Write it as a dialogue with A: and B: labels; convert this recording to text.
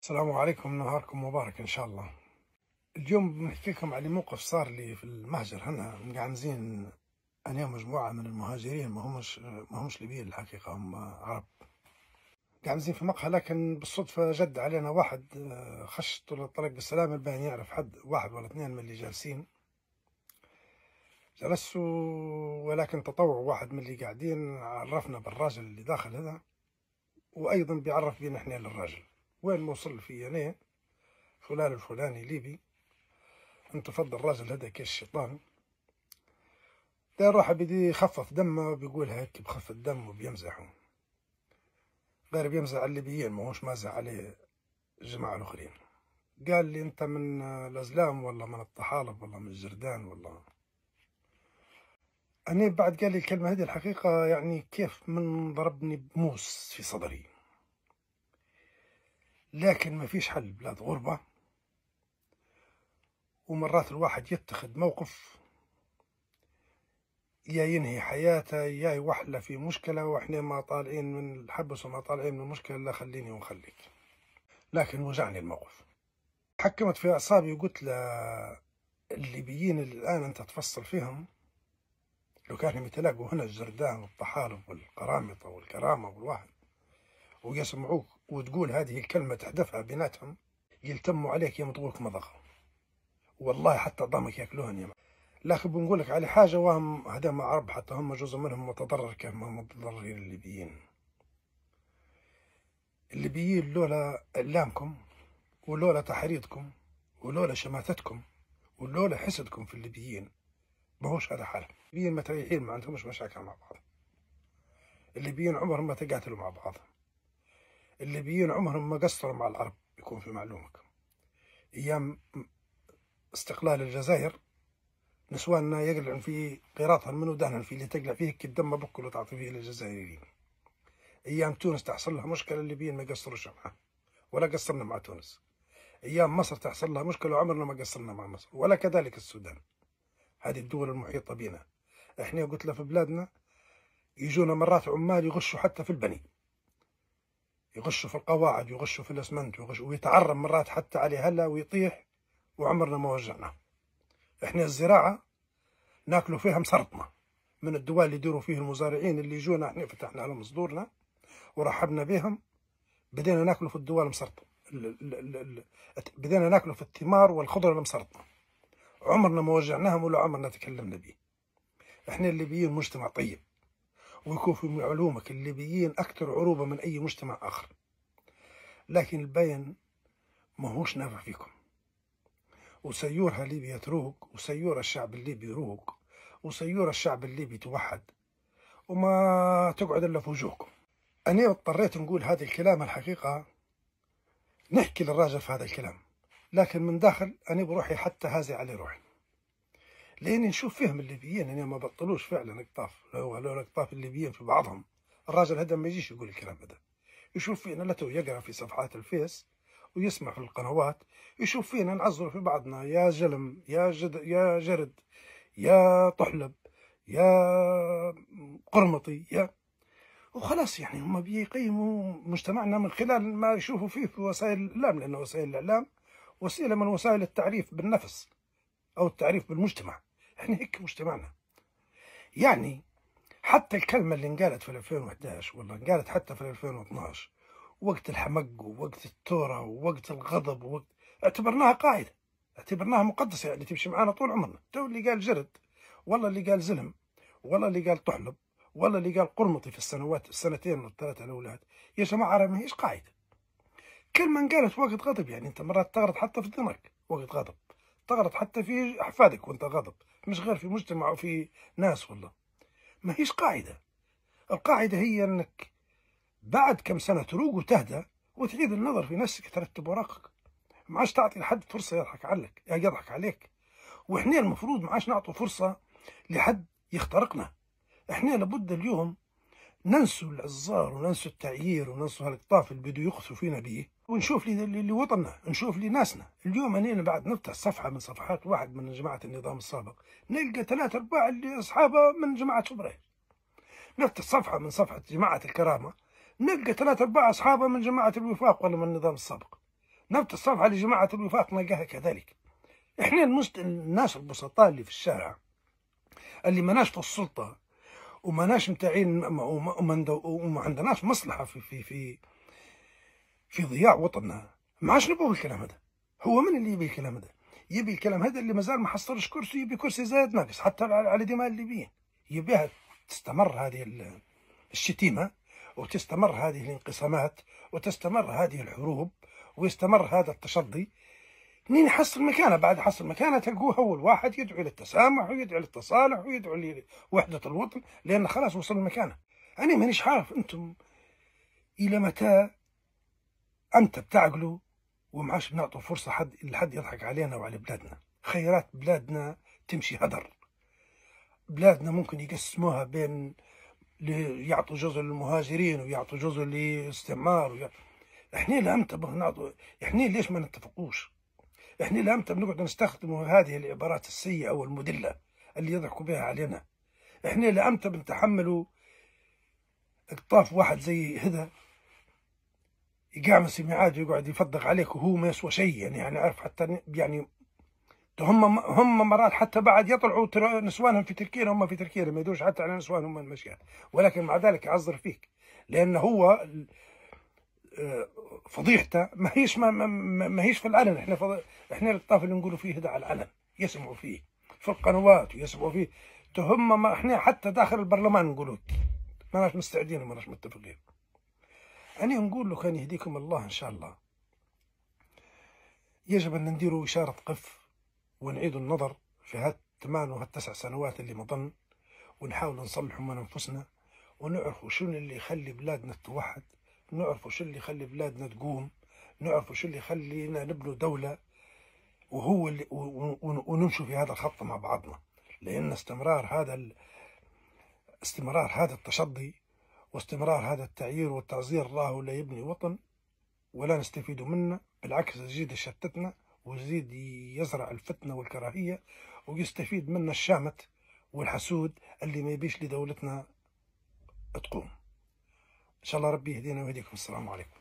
A: السلام عليكم، نهاركم مبارك إن شاء الله. اليوم بنحكي لكم على موقف صار لي في المهجر هنا مقعمزين. أنا مجموعة من المهاجرين ما همش ليبيين الحقيقة، هم عرب قاعمزين في مقهى، لكن بالصدفة جد علينا واحد خش طول الطريق بالسلامة، الباين يعرف حد واحد ولا اثنين من اللي جالسين. ولكن تطوع واحد من اللي قاعدين عرفنا بالراجل اللي داخل هذا، وأيضا بيعرف بينا احنا للراجل. وين ما وصل في أنا فلان الفلاني ليبي، انت تفضل الراجل هذا كيش الشيطان داير روحه بدي يخفف دمه، بيقولها هيك بخف الدم وبيمزحه، غير بيمزح على الليبيين، ما هوش مازح عليه الجماعة الآخرين. قال لي أنت من الأزلام ولا من الطحالب ولا من الجردان ولا. أنا بعد قال لي الكلمة هذه الحقيقة يعني كيف من ضربني بموس في صدري، لكن ما فيش حل، بلاد غربة، ومرات الواحد يتخذ موقف يا ينهي حياته يا يوحله في مشكلة، واحنا ما طالعين من الحبس وما طالعين من المشكلة، لا خليني ونخليك. لكن وجعني الموقف، حكمت في أعصابي وقلت الليبيين اللي الآن أنت تفصل فيهم، لو كانوا يتلاقوا هنا الجردان والطحالب والقرامطة والكرامة والواحد ويسمعوك وتقول هذه الكلمة تحدثها بيناتهم، يلتموا عليك يمضغوك مضغة، والله حتى ضمك ياكلوهن يا. لكن بنقول لك على حاجة، وهم هذا ما عرب، حتى هم جزء منهم متضرر كما متضررين الليبيين. الليبيين لولا إعلامكم ولولا تحريضكم ولولا شماتتكم ولولا حسدكم في الليبيين ما هوش هذا حالهم. الليبيين متريحين، ما عندهمش مشاكل مع بعض. الليبيين عمرهم ما تقاتلوا مع بعض. الليبيين عمرهم ما قصروا مع العرب. يكون في معلومك، أيام استقلال الجزائر نسواننا يقلعن في قيراطها من ودهن في اللي تقلع فيه كالدم بكل وتعطي فيه للجزائريين. ايام تونس تحصل لها مشكله الليبيين ما قصروش معها، ولا قصرنا مع تونس. ايام مصر تحصل لها مشكله وعمرنا ما قصرنا مع مصر، ولا كذلك السودان. هذه الدول المحيطه بنا، احنا قلت له في بلادنا يجونا مرات عمال يغشوا حتى في البني، يغشوا في القواعد، يغشوا في الاسمنت، يغشوا ويتعرم مرات حتى عليه هلا ويطيح، وعمرنا ما وجعنا. احنا الزراعه ناكلوا فيها مسرطنه من الدول اللي يديروا فيه المزارعين اللي يجونا، احنا فتحنا لهم صدورنا ورحبنا بهم، بدينا ناكلوا في الدول مسرطه، بدينا ناكلوا في الثمار والخضر المسرطه، عمرنا ما وجعناهم ولا عمرنا تكلمنا به. احنا الليبيين مجتمع طيب، ويكون في معلومك الليبيين اكثر عروبه من اي مجتمع اخر، لكن البين ما هوش نافع فيكم. وسيورها ليبيا تروق، وسيور الشعب الليبي يروق، وسيور الشعب الليبي توحد، وما تقعد الا في وجوهكم. أنا اضطريت نقول هذا الكلام الحقيقة، نحكي للراجل في هذا الكلام، لكن من داخل أنا بروحي حتى هازي على روحي، لأني نشوف فيهم الليبيين أنا ما بطلوش فعلا قطاف، لو قطاف الليبيين في بعضهم. الراجل هذا ما يجيش يقول الكلام هذا، يشوف فينا لتو يقرأ في صفحات الفيس ويسمع في القنوات، يشوف فينا نعزر في بعضنا، يا جلم يا جرد يا طحلب يا قرمطي يا، وخلاص. يعني هم بيقيموا مجتمعنا من خلال ما يشوفوا فيه في وسائل الإعلام، لأن وسائل الإعلام وسيلة من وسائل التعريف بالنفس أو التعريف بالمجتمع. احنا هيك مجتمعنا. يعني حتى الكلمة اللي انقالت في 2011 ولا انقالت حتى في 2012 وقت الحمق ووقت الثورة ووقت الغضب اعتبرناها قاعدة، اعتبرناها مقدسة، يعني تمشي معنا طول عمرنا. تو اللي قال جرد، والله اللي قال زلم، والله اللي قال طحلب، والله اللي قال قرمطي في السنتين والثلاثة الأولاد، يا جماعة ما هيش قاعدة. كلمة انقالت وقت غضب، يعني أنت مرات تغلط حتى في ضمك وقت غضب، تغلط حتى في أحفادك وأنت غضب، مش غير في مجتمع وفي ناس. والله ما هيش قاعدة. القاعدة هي أنك بعد كم سنة تروق وتهدى وتعيد النظر في نفسك، ترتب ورقك، ما عادش تعطي لحد فرصة يضحك عليك. وإحنا المفروض ما عادش نعطوا فرصة لحد يخترقنا. إحنا لابد اليوم ننسوا العزار وننسوا التعيير وننسوا هالقطاف اللي بده يقصوا فينا بيه، ونشوف لوطننا، نشوف لناسنا. اليوم أنا بعد نفتح صفحة من صفحات واحد من جماعة النظام السابق، نلقى 3/4 اللي أصحابه من جماعة فبراير. نفتح صفحة من صفحة جماعة الكرامة، نلقى 3/4 أصحابه من جماعة الوفاق ولا من النظام السابق. نبت الصف على جماعة الوفاق نلقاها كذلك. احنا الناس البسطاء اللي في الشارع اللي ماناش في السلطة وماناش متاعين وما عندناش مصلحة في ضياع وطننا، ما عادش نبغوا الكلام هذا. هو من اللي يبي الكلام هذا؟ يبي الكلام هذا اللي مازال ما حصلش كرسي، يبي كرسي زايد ناقص حتى على دماء الليبيين. يبيها تستمر هذه الشتيمة، وتستمر هذه الانقسامات، وتستمر هذه الحروب، ويستمر هذا التشظي. منين يحصل مكانه؟ بعد حصل مكانه تلقوه أول واحد يدعو للتسامح ويدعو للتصالح ويدعو لوحدة الوطن، لأن خلاص وصل مكانه. أنا مانيش عارف أنتم إلى متى أنت بتعقلوا ومعاش بنعطوا فرصة لحد يضحك علينا وعلى بلادنا. خيرات بلادنا تمشي هدر. بلادنا ممكن يقسموها بين يعطوا جزء للمهاجرين ويعطوا جزء للاستعمار احنا لامتى بنعطوا؟ احنا ليش ما نتفقوش؟ احنا لامتى بنقعد نستخدموا هذه العبارات السيئة والمدلة اللي يضحكوا بها علينا؟ احنا لامتى بنتحملوا اقطاف واحد زي هذا يقامس ميعاد ويقعد يفضق عليك وهو ما يسوى شيء؟ يعني عارف حتى يعني هم مرات حتى بعد يطلعوا نسوانهم في تركيا، هم في تركيا ما يدوش حتى على نسوانهم المشيات، ولكن مع ذلك يعذر فيك، لأن هو فضيحته ما هيش في العلن. احنا الطاف اللي نقولوا فيه هذا على العلن، يسمعوا فيه في القنوات ويسمعوا فيه. تهم ما احنا حتى داخل البرلمان نقولوا ماناش مستعدين وماناش متفقين. أنا نقول له كان يهديكم الله إن شاء الله، يجب أن نديروا إشارة قف ونعيد النظر في هالثمان وهالتسع سنوات اللي مضن، ونحاول نصلحوا من أنفسنا ونعرفوا شنو اللي يخلي بلادنا تتوحد، نعرفوا شو اللي يخلي بلادنا تقوم، نعرفوا شو اللي يخلينا نبنوا دولة، وهو اللي ونمشوا في هذا الخط مع بعضنا. لأن استمرار هذا التشظي واستمرار هذا التعيير والتعزير الله لا يبني وطن ولا نستفيد منه، بالعكس يزيد يشتتنا ويزيد يزرع الفتنة والكراهية، ويستفيد منا الشامت والحسود اللي ما يبيش لدولتنا تقوم. إن شاء الله ربي يهدينا ويهديكم. السلام عليكم.